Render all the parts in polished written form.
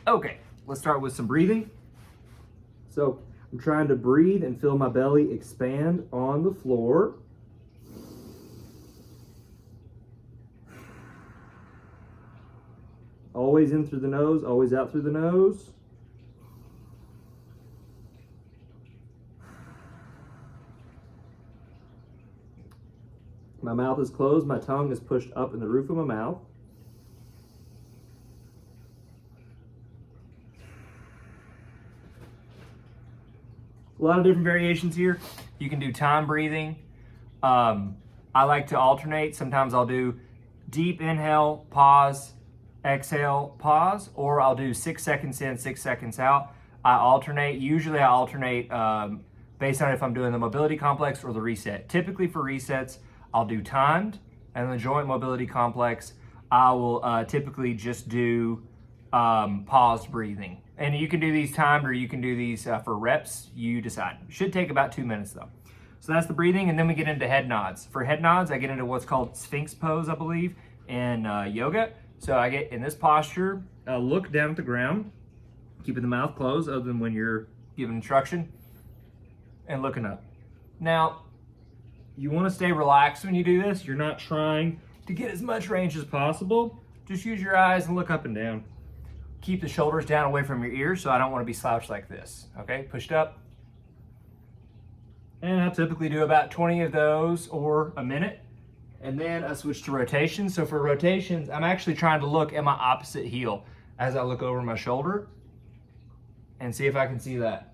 Okay, let's start with some breathing. So I'm trying to breathe and feel my belly expand on the floor. Always in through the nose, always out through the nose. My mouth is closed, my tongue is pushed up in the roof of my mouth. A lot of different variations here. You can do time breathing. I like to alternate. Sometimes I'll do deep inhale, pause, exhale, pause, or I'll do 6 seconds in, 6 seconds out. I alternate. Usually I alternate based on if I'm doing the mobility complex or the reset. Typically for resets, I'll do timed, and the joint mobility complex, I will typically just do paused breathing. And you can do these timed or you can do these for reps, you decide. Should take about 2 minutes though. So that's the breathing, and then we get into head nods. For head nods, I get into what's called Sphinx pose, I believe, in yoga. So I get in this posture, look down at the ground, keeping the mouth closed other than when you're giving instruction, and looking up. Now, you want to stay relaxed when you do this. You're not trying to get as much range as possible. Just use your eyes and look up and down. Keep the shoulders down away from your ears, so I don't want to be slouched like this. Okay, pushed up. And I typically do about 20 of those or a minute. And then I switch to rotations. So for rotations, I'm actually trying to look at my opposite heel as I look over my shoulder and see if I can see that.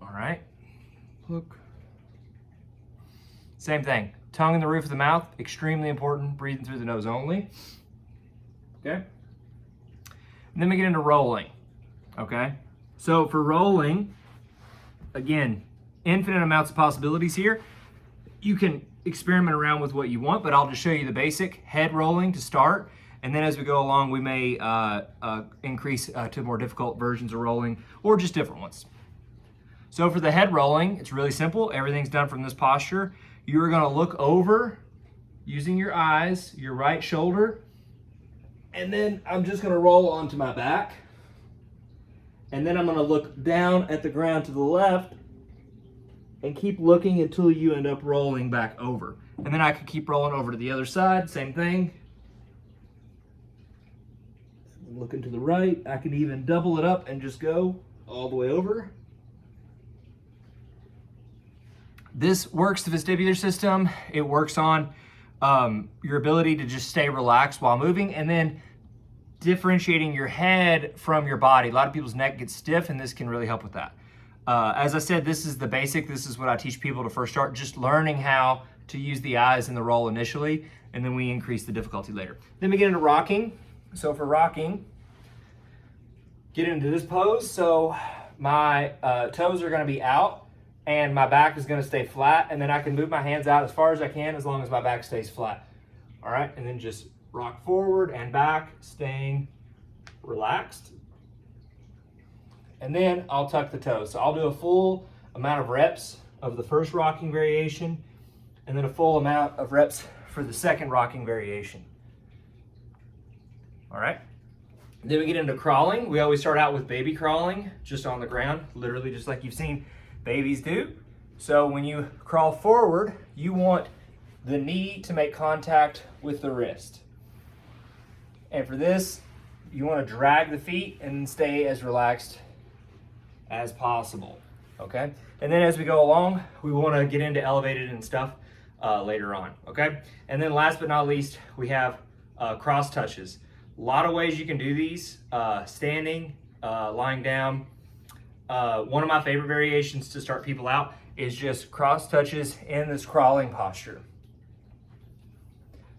All right, look. Same thing, tongue in the roof of the mouth, extremely important, breathing through the nose only. Okay. And then we get into rolling, okay? So for rolling, again, infinite amounts of possibilities here. You can experiment around with what you want, but I'll just show you the basic head rolling to start. And then as we go along, we may increase to more difficult versions of rolling or just different ones. So for the head rolling, it's really simple. Everything's done from this posture. You're gonna look over using your eyes, your right shoulder, and then I'm just gonna roll onto my back. And then I'm gonna look down at the ground to the left and keep looking until you end up rolling back over. And then I can keep rolling over to the other side, same thing. Looking to the right, I can even double it up and just go all the way over. This works the vestibular system. It works on your ability to just stay relaxed while moving, and then differentiating your head from your body. A lot of people's neck gets stiff, and this can really help with that. As I said, this is the basic. This is what I teach people to first start, just learning how to use the eyes in the roll initially, and then we increase the difficulty later. Then we get into rocking. So for rocking, get into this pose. So my toes are gonna be out, and my back is gonna stay flat, and then I can move my hands out as far as I can as long as my back stays flat. All right, and then just rock forward and back, staying relaxed. And then I'll tuck the toes. So I'll do a full amount of reps of the first rocking variation, and then a full amount of reps for the second rocking variation. All right. Then we get into crawling. We always start out with baby crawling, just on the ground, literally just like you've seen babies do. So when you crawl forward, you want the knee to make contact with the wrist. And for this, you want to drag the feet and stay as relaxed as possible, okay? And then as we go along, we want to get into elevated and stuff later on, okay? And then last but not least, we have cross touches. A lot of ways you can do these, standing, lying down. One of my favorite variations to start people out is just cross touches in this crawling posture.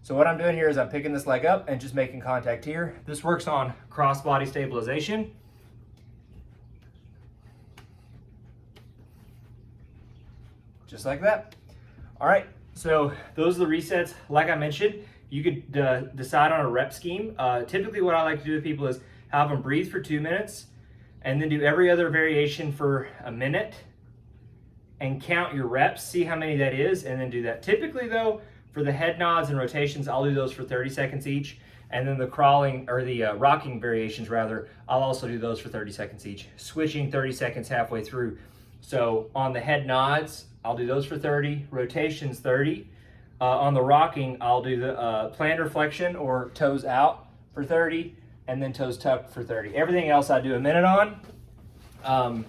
So what I'm doing here is I'm picking this leg up and just making contact here. This works on cross body stabilization. Just like that. All right, so those are the resets. Like I mentioned, you could decide on a rep scheme. Typically what I like to do with people is have them breathe for 2 minutes and then do every other variation for a minute and count your reps, see how many that is, and then do that. Typically though, for the head nods and rotations, I'll do those for 30 seconds each. And then the crawling, or the rocking variations rather, I'll also do those for 30 seconds each, switching 30 seconds halfway through. So on the head nods, I'll do those for 30, rotations 30. On the rocking, I'll do the plantar flexion or toes out for 30, and then toes tucked for 30. Everything else I do a minute on.